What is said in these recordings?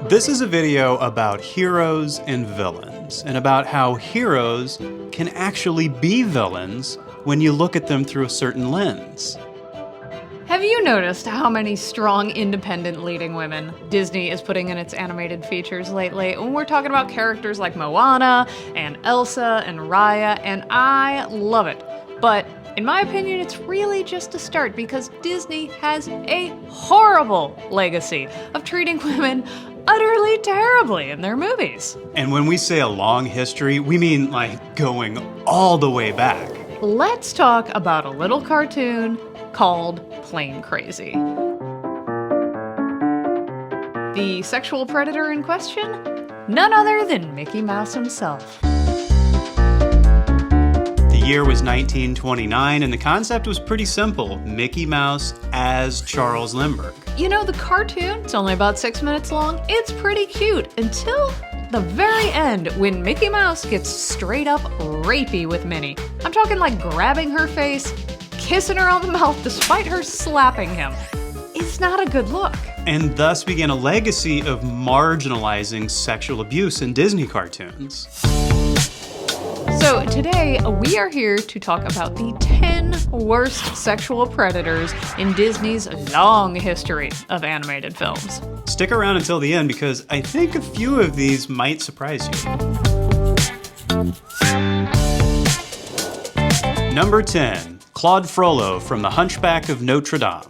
This is a video about heroes and villains, and about how heroes can actually be villains when you look at them through a certain lens. Have you noticed how many strong, independent leading women Disney is putting in its animated features lately? We're talking about characters like Moana and Elsa and Raya, and I love it. But in my opinion, it's really just a start because Disney has a horrible legacy of treating women utterly terribly in their movies. And when we say a long history, we mean like going all the way back. Let's talk about a little cartoon called Plain Crazy. The sexual predator in question? None other than Mickey Mouse himself. The year was 1929, and the concept was pretty simple. Mickey Mouse as Charles Lindbergh. You know, the cartoon, it's only about 6 minutes long. It's pretty cute until the very end when Mickey Mouse gets straight up rapey with Minnie. I'm talking like grabbing her face, kissing her on the mouth despite her slapping him. It's not a good look. And thus began a legacy of marginalizing sexual abuse in Disney cartoons. So today, we are here to talk about the 10 worst sexual predators in Disney's long history of animated films. Stick around until the end because I think a few of these might surprise you. Number 10, Claude Frollo from the Hunchback of Notre Dame.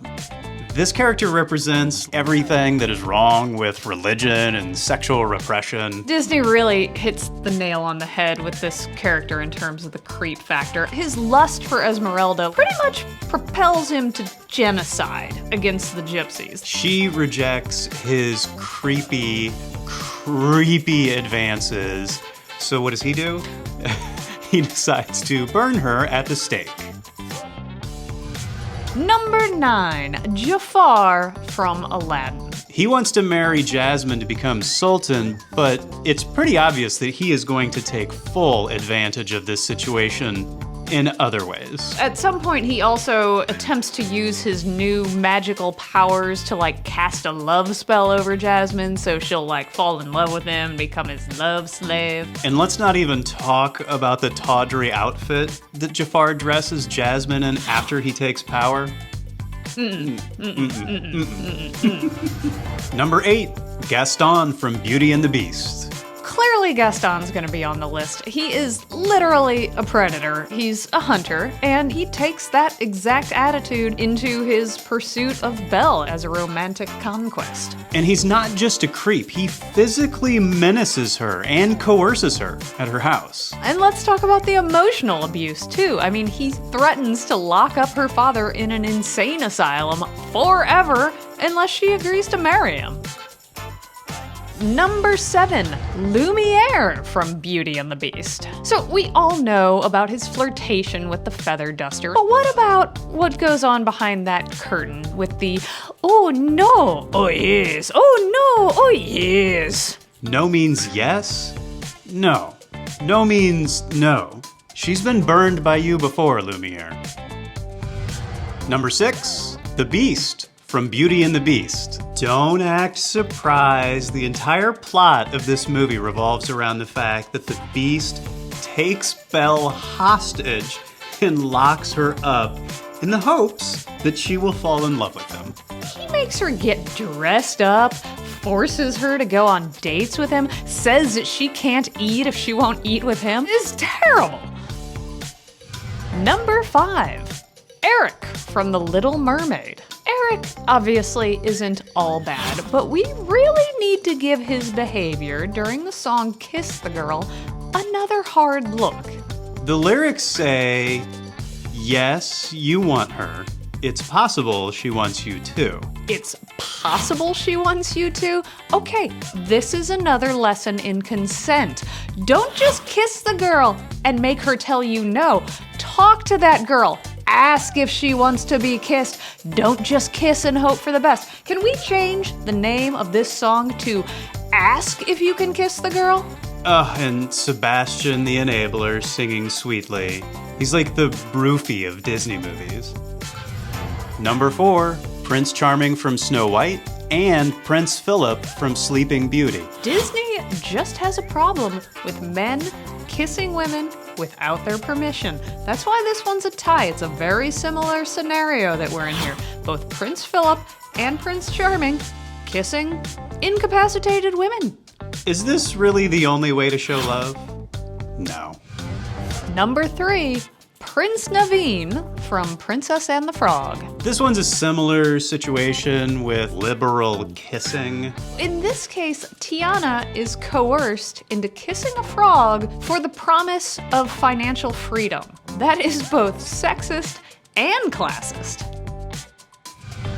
This character represents everything that is wrong with religion and sexual repression. Disney really hits the nail on the head with this character in terms of the creep factor. His lust for Esmeralda pretty much propels him to genocide against the gypsies. She rejects his creepy advances. So what does he do? He decides to burn her at the stake. Number 9, Jafar from Aladdin. He wants to marry Jasmine to become Sultan, but it's pretty obvious that he is going to take full advantage of this situation in other ways. At some point, he also attempts to use his new magical powers to like cast a love spell over Jasmine so she'll like fall in love with him and become his love slave. And let's not even talk about the tawdry outfit that Jafar dresses Jasmine in after he takes power. Number 8, Gaston from Beauty and the Beast. Clearly Gaston's gonna be on the list. He is literally a predator. He's a hunter, and he takes that exact attitude into his pursuit of Belle as a romantic conquest. And he's not just a creep, he physically menaces her and coerces her at her house. And let's talk about the emotional abuse too. I mean, he threatens to lock up her father in an insane asylum forever unless she agrees to marry him. Number 7, Lumiere from Beauty and the Beast. So we all know about his flirtation with the feather duster, but what about what goes on behind that curtain with the, oh no, oh yes, oh no, oh yes? No means yes? No. No means no. She's been burned by you before, Lumiere. Number 6, the Beast from Beauty and the Beast. Don't act surprised. The entire plot of this movie revolves around the fact that the Beast takes Belle hostage and locks her up in the hopes that she will fall in love with him. He makes her get dressed up, forces her to go on dates with him, says that she can't eat if she won't eat with him. It's terrible. Number 5, Eric from The Little Mermaid. Eric obviously isn't all bad, but we really need to give his behavior during the song Kiss the Girl another hard look. The lyrics say, yes, you want her. It's possible she wants you too. It's possible she wants you to? Okay, this is another lesson in consent. Don't just kiss the girl and make her tell you no. Talk to that girl. Ask if she wants to be kissed. Don't just kiss and hope for the best. Can we change the name of this song to Ask If You Can Kiss the Girl? And Sebastian the Enabler singing sweetly. He's like the Broofy of Disney movies. Number 4, Prince Charming from Snow White, and Prince Phillip from Sleeping Beauty. Disney just has a problem with men kissing women without their permission. That's why this one's a tie. It's a very similar scenario that we're in here. Both Prince Phillip and Prince Charming kissing incapacitated women. Is this really the only way to show love? No. Number 3, Prince Naveen from Princess and the Frog. This one's a similar situation with liberal kissing. In this case, Tiana is coerced into kissing a frog for the promise of financial freedom. That is both sexist and classist.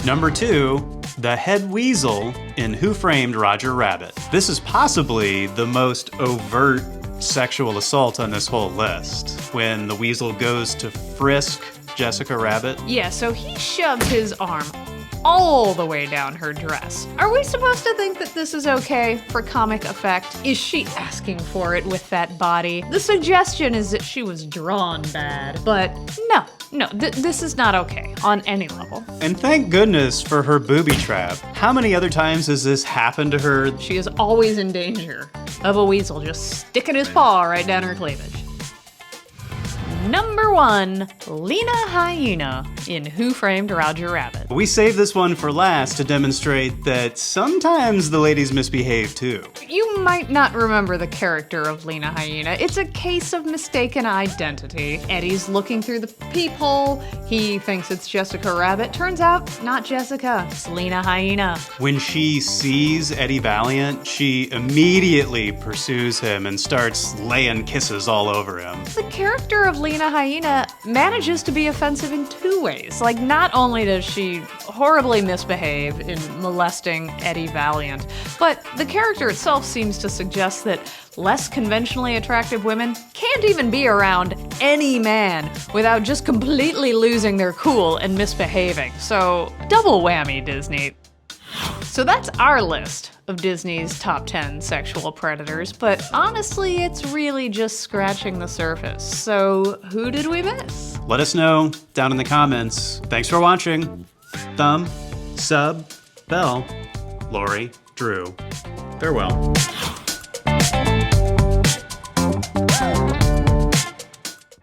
Number 2, the head weasel in Who Framed Roger Rabbit. This is possibly the most overt sexual assault on this whole list, when the weasel goes to frisk Jessica Rabbit. Yeah, so he shoved his arm all the way down her dress. Are we supposed to think that this is okay for comic effect? Is she asking for it with that body? The suggestion is that she was drawn bad, but no, this is not okay on any level. And thank goodness for her booby trap. How many other times has this happened to her? She is always in danger of a weasel just sticking his paw right down her cleavage. Number 1, Lena Hyena in Who Framed Roger Rabbit. We saved this one for last to demonstrate that sometimes the ladies misbehave too. You might not remember the character of Lena Hyena. It's a case of mistaken identity. Eddie's looking through the peephole. He thinks it's Jessica Rabbit. Turns out, not Jessica, it's Lena Hyena. When she sees Eddie Valiant, she immediately pursues him and starts laying kisses all over him. The character of Lena Hyena manages to be offensive in 2 ways. Like, not only does she horribly misbehave in molesting Eddie Valiant, but the character itself seems to suggest that less conventionally attractive women can't even be around any man without just completely losing their cool and misbehaving. So, double whammy, Disney. So that's our list of Disney's top 10 sexual predators, but honestly, it's really just scratching the surface. So who did we miss? Let us know down in the comments. Thanks for watching. Thumb, sub, bell, Lori, Drew. Farewell.